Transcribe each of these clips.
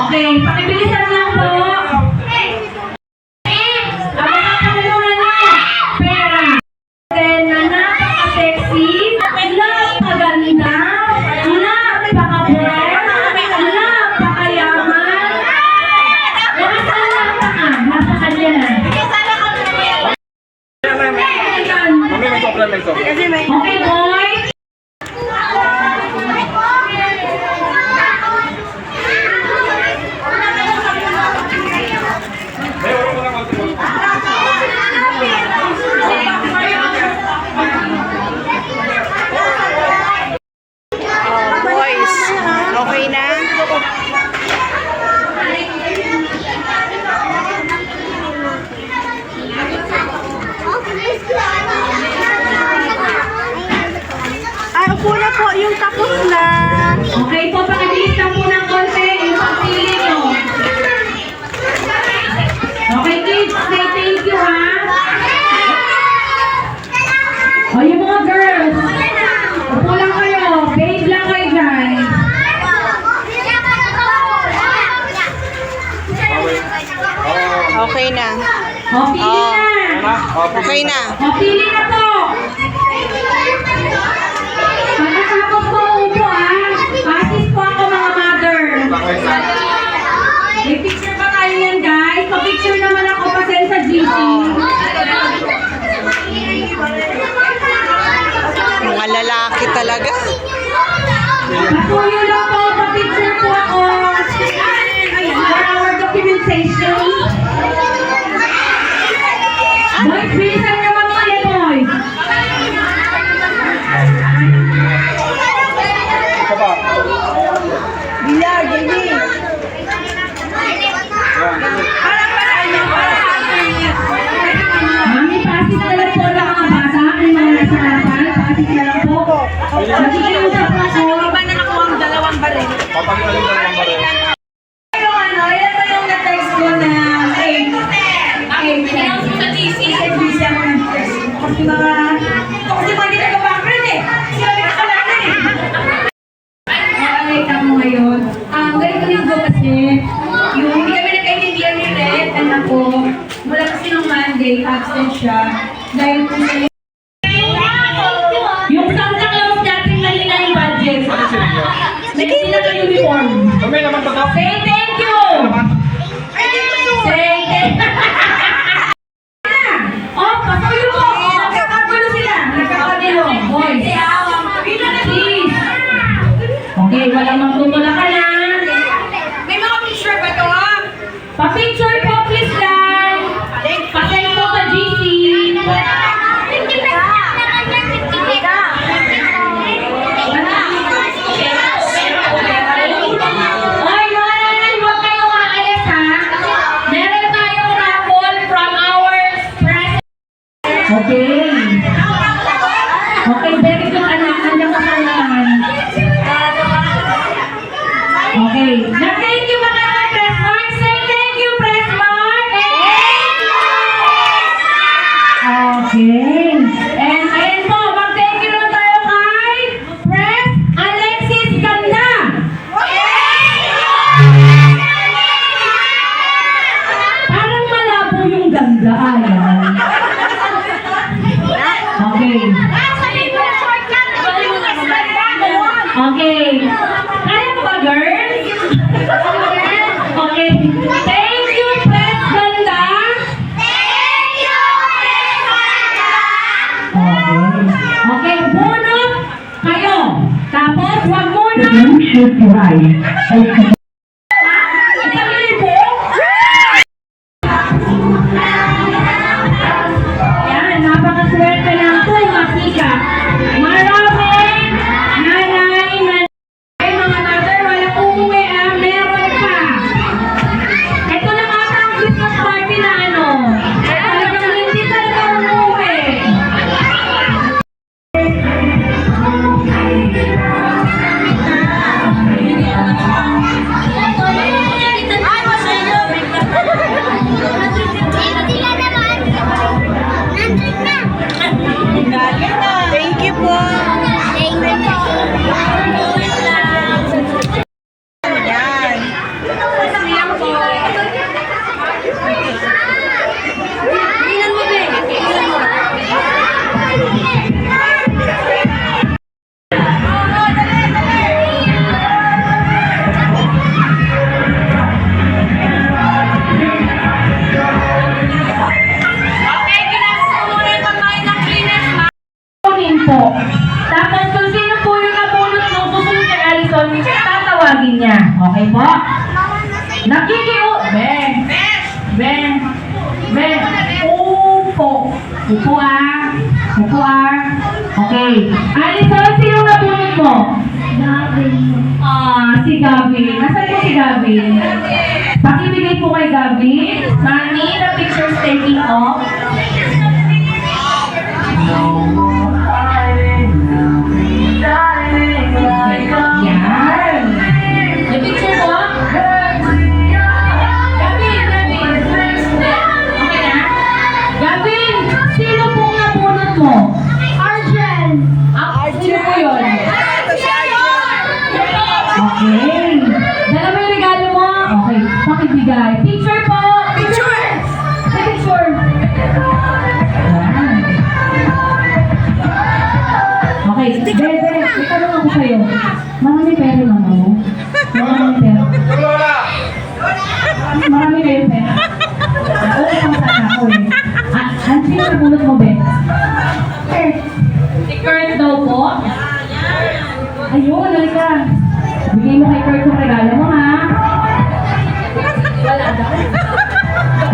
Okay, pakibilisan lang po. Okay, boys. Boys, okay na? Ay, upo na po yung tapos na. Okay po, pakibilis lang po ng konti yung pagpili nyo. Okay kids, say thank you ha. O yung mga girls, upo lang kayo, babe lang kayo dyan. Okay na. O pili na. Okay na. O pili na po. Pagkatapos po upo ha. Pasis po ako mga mother. May picture pa tayo yan guys. Pa-picture naman ako pa sa GC. Mga lalaki talaga. Patuloy lang po. Pa-picture po ako. For our documentation. Boys, bilisan nyo mamili boys. Bilar, baby. Mami, pasis na lang po ng mga bata. Ang mga nasa harapan. Pasis na lang po. Nakikiusap po ako. Iba na nakuha ang dalawang baril. Ilan ba yung na-text ko na 8? Sa GC ako na-text. Kasi mga ginagabackground eh. Sila may kasalanan eh. Alay mo ngayon. Ganito yung go kasi. Yung hindi kami nagkaintindihan ni Red, anak ko. Mula kasi nung Monday, absent siya. Dahil po siya yung Santa Claus dating nalina yung budget. Nagkina ka uniform. Kami naman to. Say thank you! Say thank you! Oh, patuloy po! Nagkakagulo sila! Nagkakagulo! Boys! Please! Okay, walang magtutula ka na! May mga picture ba to? Pa-picture po, please lang! Pa-send po sa GC! Oy, mga nanay, huwag kayong aalis ha! Meron tayong raffle from our president. Okay. Okay, very good anak. Nandiyan ka sa naman. Okay. Na-thank you mga Pressmark. Say thank you, Pressmark. Okay. And ayan po, mag-thank you na tayo kay Press Alexis Ganda. Parang malabo yung ganda. Ayan. Okay. Okay. Kaya mo ba, girls? Okay. Thank you, Press Ganda. Okay. Okay, bunot kayo. Tapos, wag muna. Isang libo? Yan, napakaswerte lang po, masika. Maraming nanay. Ay, mga mother, wala umuwi ah, meron pa. Ito lang ata ang Christmas party na ano. Talagang hindi talaga umuwi. Magkikio. Ben. Ben. Ben. Upo. Upo ah. Upo ah. Okay. Alison, sino nabunod mo? Gabi. Si Gavin. Nasaan po si Gavin? Pakibigay po kay Gavin. Mami, the picture's taking off. Yan. Yung picture mo? Gavin, Gavin. Okay na? Gavin, sino po nabunod mo? Arjen. Sino po yun? Okay. Dala mo yung regalo mo? Okay. Pakibigay. Picture po! Picture! Picture! Yan. Okay. Bebe, may tanong ako sa'yo. Marami pera naman mo? Marami pera. Marami kayo pera. Oo, kung saan ako eh. Ang sino nabunod mo, Ben? Si Kurt daw po? Ayun, halika. Bigay mo kay Kurt yung regalo mo, ha? Wala daw.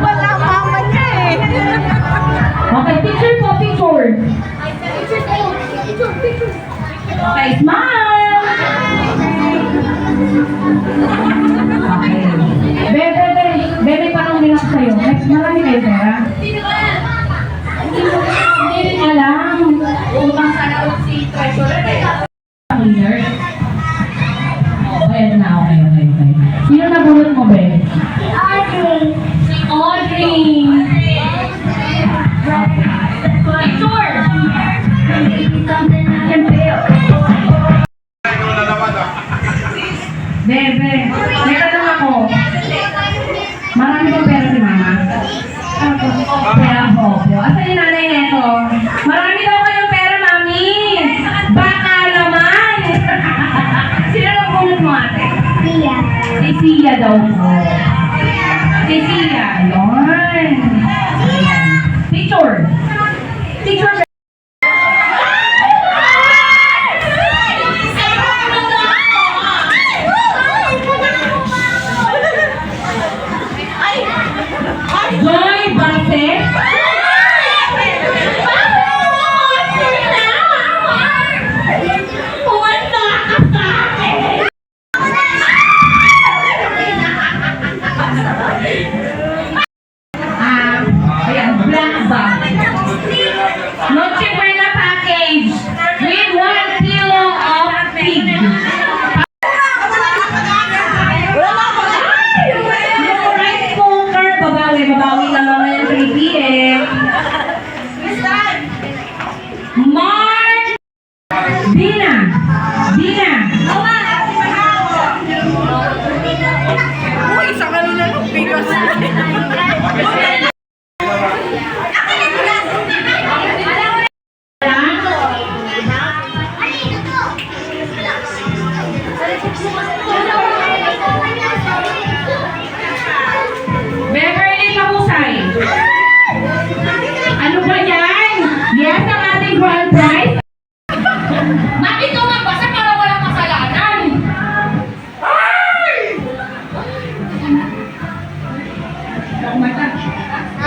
Wala mama niya eh. Okay, picture po, picture. Okay, smile! Okay. Bebe, bebe, parang din ako sa'yo. Marami kayo pera? Hindi rin alam. Utang sana ulit si treasurer eh. Cleaner. Okay na, okay. Sino nabunod mo, Ben? Audrey. Si Audrey. Picture! Bebe, may tanong ako. Marami bang pera si Mama? Pera po. Asan yung nanay neto? Marami daw kayong pera, Mami. Baka naman. Sino na bunot mo, ate? Tia. Si Sia daw po. Si Sia. Yun. Ayan. Picture. Picture. Joy Baset. Ayan, black bag. Noche Buena package with 1 kilo of pig. Yung rice cooker, babawi lang naman yung 3 p.m. March! Dina! Uy, isang ano na lang. Bigas. Beverly Mahusay. Ano ba yan? Yes, ang ating grand prize. Bakit ito magbasa para walang kasalanan? Ay!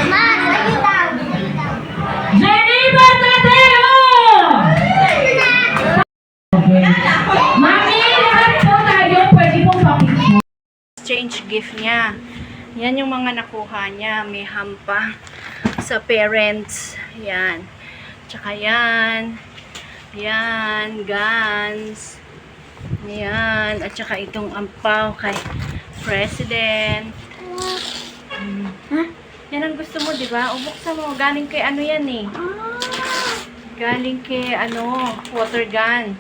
Mama, lagi daw. Geneva Tadeo! Okay. Mami, lahat po tayo pwede pong pakicture. Exchange gift niya. Yan yung mga nakuha niya. May hampa sa parents. Yan. Tsaka yan. Yan. Guns. Yan. At tsaka itong ampaw kay President. Ha? Yan ang gusto mo, di ba? O buksan mo. Galing kay ano yan eh. Galing kay ano, water gun.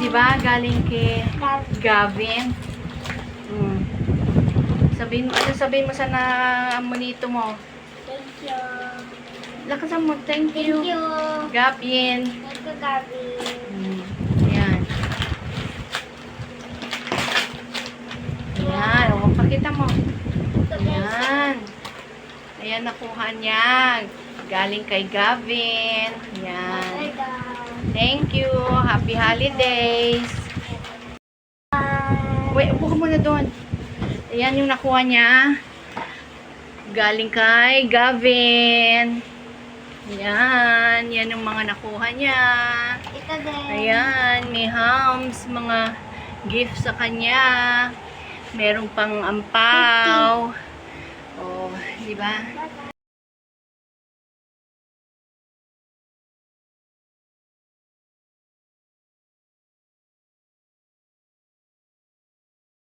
Di ba? Galing kay Gavin. Sabihin mo sa monito mo. Thank you. Lakasan mo, thank you. Thank you. Gavin. Thank you, Gabi. Ayan. Ayan. O, pakita mo. Ayan. Ayan, nakuha niya. Galing kay Gavin. Ayan. Thank you. Happy holidays. Wait, upo ka muna doon. Ayan yung nakuha niya. Galing kay Gavin. Yan. Yan yung mga nakuha niya. Ito din. Ayan. May hams. Mga gift sa kanya. Merong pang ampaw. Oh, di ba? Bye-bye.